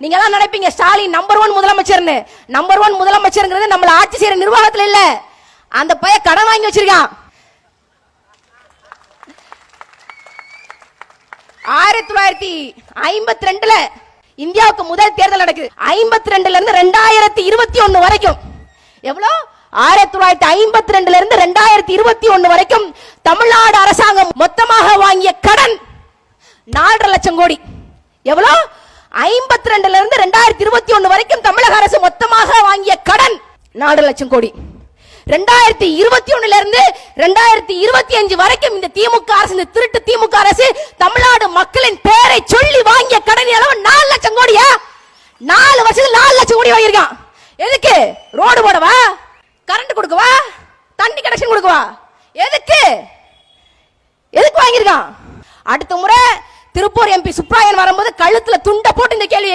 நீங்க எல்லாம் நினைப்பீங்க ஸ்டாலின் நம்பர் 1 முதலமைச்சர்னு. நம்பர் 1 முதலமைச்சர்ங்கிறது நம்மள ஆட்சி செய்யற நிர்வாகத்துல இல்ல, அந்த பைய கடன் வாங்கி வச்சிருக்கான். 1952ல இந்தியாவுக்கு முதல் தேர்தல் நடக்குது. 52ல இருந்து 2021 வரைக்கும் எவ்வளவு? 1952ல இருந்து 2021 வரைக்கும் தமிழ்நாடு அரசாங்கம் மொத்தமாக வாங்கிய கடன் 4.5 லட்சம் கோடி. எவ்வளவு? 52ல இருந்து 2021 வரைக்கும் தமிழக அரசு மொத்தமாக வாங்கிய கடன் 4 லட்சம் கோடி. 2021ல இருந்து 2025 வரைக்கும் இந்த திமுக அரசு, இந்த திருட்டு திமுக அரசு தமிழ்நாடு மக்களின் பெயரை சொல்லி வாங்கிய கடன் அளவு 4 லட்சம் கோடியா? 4 வருஷத்துல 4 லட்சம் கோடி வாங்கியிருக்கான். எதுக்கு? ரோடு போடவா? கரண்ட் கொடுக்கவா? தண்ணி கனெக்ஷன் கொடுக்கவா? எதுக்கு எதுக்கு வாங்கியிருக்கான்? அடுத்த முறை திருப்பூர் எம்பி சுப்ராயன் வரும்போது கழுத்துல துண்டை போட்டு இந்த கேள்வி